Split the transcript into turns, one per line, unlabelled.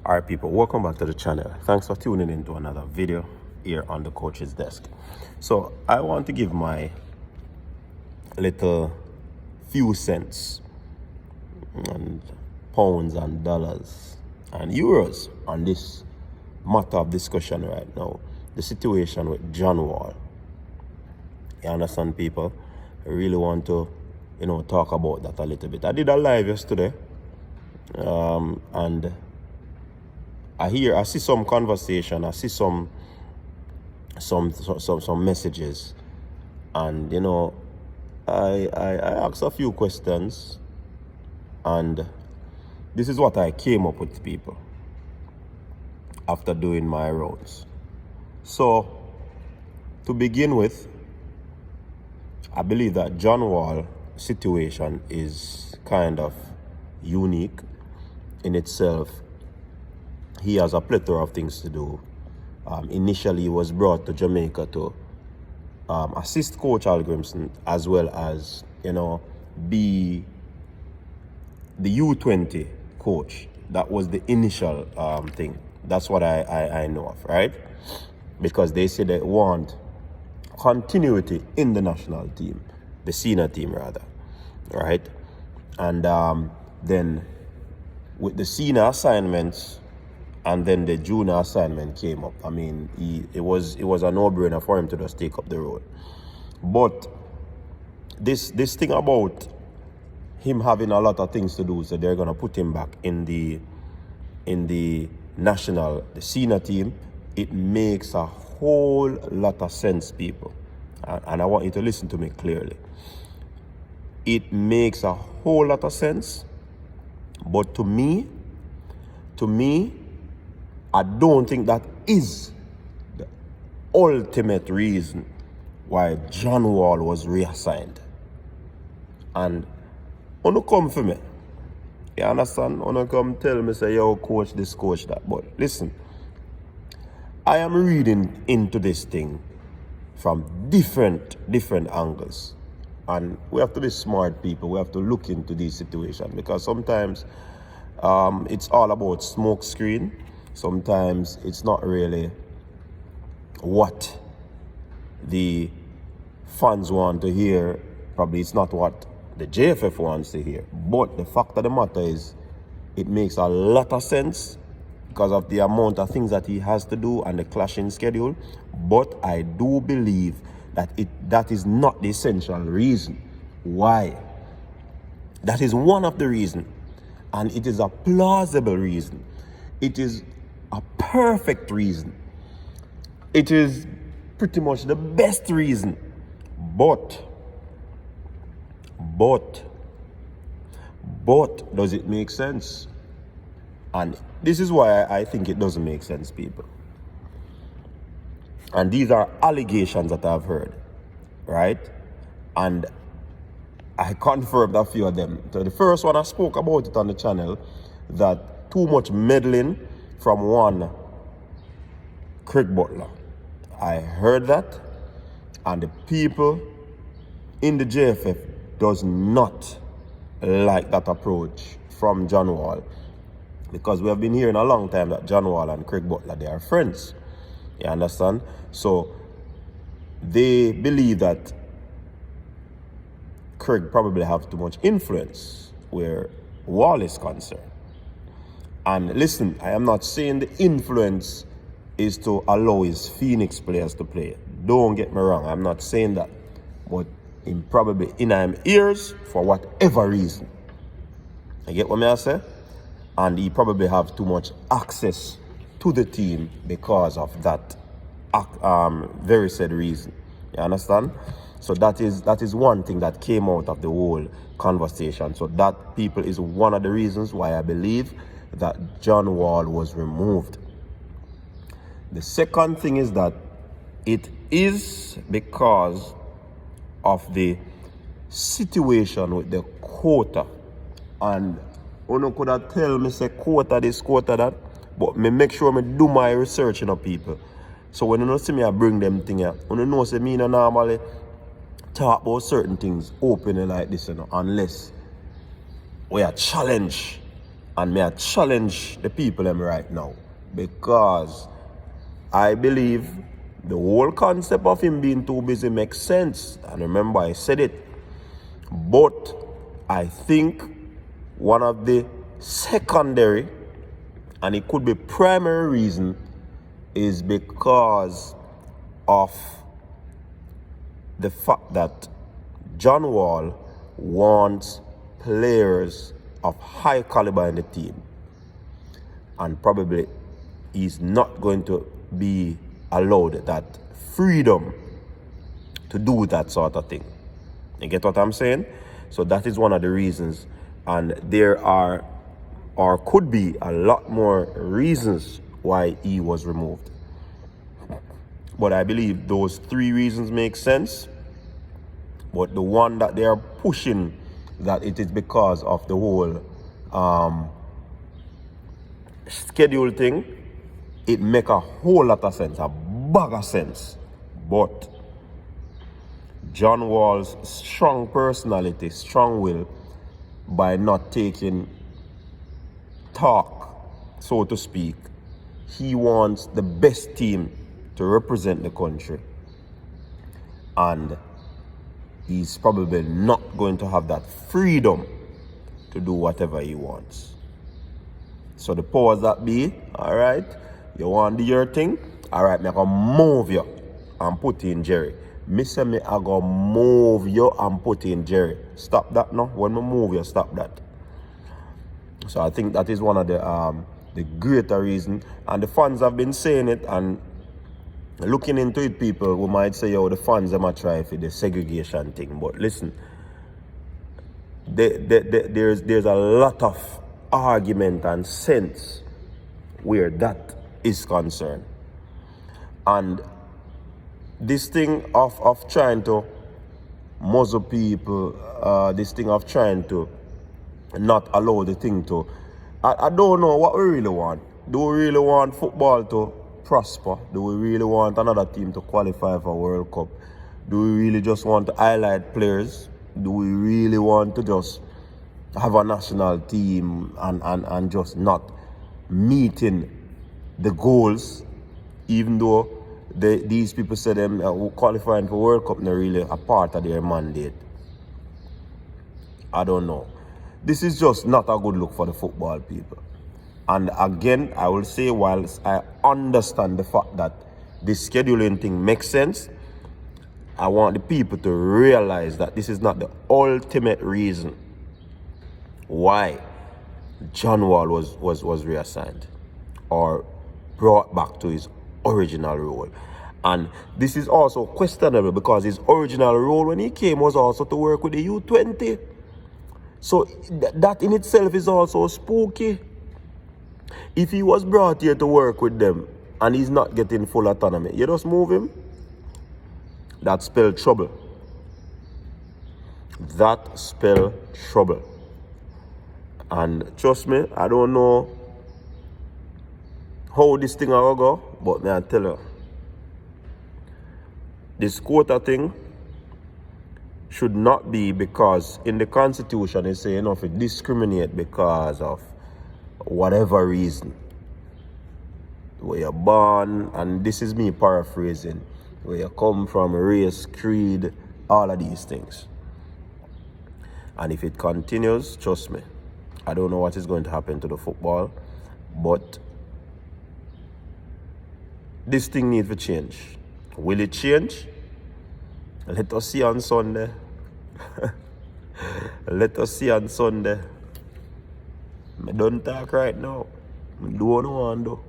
Alright people, welcome back to the channel. Thanks for tuning in to another video here on the coach's desk. So I want to give my little few cents and pounds and dollars and euros on this matter of discussion right now. The situation with John Wall. You understand, people? I really want to, talk about that a little bit. I did a live yesterday, and I see some conversation, I see some messages, and I asked a few questions, and this is what I came up with, people, after doing my rounds. So to begin with, I believe that John Wall situation is kind of unique in itself. He has a plethora of things to do. Initially, he was brought to Jamaica to assist Coach Al Grimson, as well as, be the U20 coach. That was the initial thing. That's what I know of, right? Because they say they want continuity in the national team, the senior team rather, right? And then with the senior assignments, and then the junior assignment came up. I mean, it was a no-brainer for him to just take up the role. But this thing about him having a lot of things to do, so they're gonna put him back in the national, the senior team. It makes a whole lot of sense, people, and I want you to listen to me clearly. It makes a whole lot of sense, but to me, I don't think that is the ultimate reason why John Wall was reassigned. And wanna come for me, you understand? Wanna come tell me, say, yo, coach this, coach that. But listen, I am reading into this thing from different angles. And we have to be smart, people. We have to look into these situations, because sometimes it's all about smoke screen. Sometimes it's not really what the fans want to hear. Probably it's not what the JFF wants to hear. But the fact of the matter is, it makes a lot of sense because of the amount of things that he has to do and the clashing schedule. But I do believe that that is not the essential reason why. That is one of the reasons, and it is a plausible reason. It is a perfect reason. It is pretty much the best reason. But does it make sense? And this is why I think it doesn't make sense, people. And these are allegations that I've heard, right? And I confirmed a few of them. So the first one, I spoke about it on the channel, that too much meddling from one Craig Butler. I heard that, and the people in the JFF does not like that approach from John Wall, because we have been hearing a long time that John Wall and Craig Butler, they are friends. You understand? So they believe that Craig probably have too much influence where Wall is concerned. And listen, I am not saying the influence is to allow his Phoenix players to play. Don't get me wrong, I'm not saying that. But him probably in his ears for whatever reason. You get what I say? And he probably have too much access to the team because of that very said reason. You understand? So that is one thing that came out of the whole conversation. So that, people, is one of the reasons why I believe that John Wall was removed. The second thing is that it is because of the situation with the quota. And you could have tell me, say, quota this, quota that, but me make sure me do my research, people. So when you see me, I bring them things here. You know, say me normally talk about certain things openly like this, unless we are challenged And may I challenge the people them right now, because I believe the whole concept of him being too busy makes sense. And remember, I said it. But I think one of the secondary, and it could be primary reason, is because of the fact that John Wall wants players of high caliber in the team, and probably he's not going to be allowed that freedom to do that sort of thing. You get what I'm saying? So that is one of the reasons, and there are, or could be, a lot more reasons why he was removed. But I believe those 3 reasons make sense. But the one that they are pushing, that it is because of the whole schedule thing, it make a whole lot of sense, a bag of sense. But John Wall's strong personality, strong will, by not taking talk, so to speak, he wants the best team to represent the country. And he's probably not going to have that freedom to do whatever he wants. So the powers that be, all right, you want to do your thing, all right, me I gonna move you and put in Jerry. Me say me I gonna move you and put in Jerry. Stop that now. When me move you, stop that. So I think that is one of the greater reason, and the fans have been saying it, and looking into it, people who might say, yo, the fans them a try for the segregation thing. But listen, there's a lot of argument and sense where that is concerned. And this thing of trying to muzzle people, this thing of trying to not allow the thing to, I don't know what we really want. Do we really want football to prosper? Do we really want another team to qualify for World Cup? Do we really just want to highlight players? Do we really want to just have a national team and just not meeting the goals, even though these people say them qualifying for World Cup not really a part of their mandate? I don't know. This is just not a good look for the football people. And again, I will say, whilst I understand the fact that this scheduling thing makes sense, I want the people to realize that this is not the ultimate reason why John Wall was reassigned or brought back to his original role. And this is also questionable, because his original role when he came was also to work with the U20. So that in itself is also spooky. If he was brought here to work with them and he's not getting full autonomy, you just move him. That spell trouble. That spell trouble. And trust me, I don't know how this thing will go, but may I tell you, this quota thing should not be, because in the Constitution it's saying if it discriminate because of whatever reason, where you're born, and this is me paraphrasing, where you come from, race, creed, all of these things. And if it continues, trust me, I don't know what is going to happen to the football, but this thing needs to change. Will it change? Let us see on Sunday. Let us see on Sunday. I don't talk right now. I don't want to.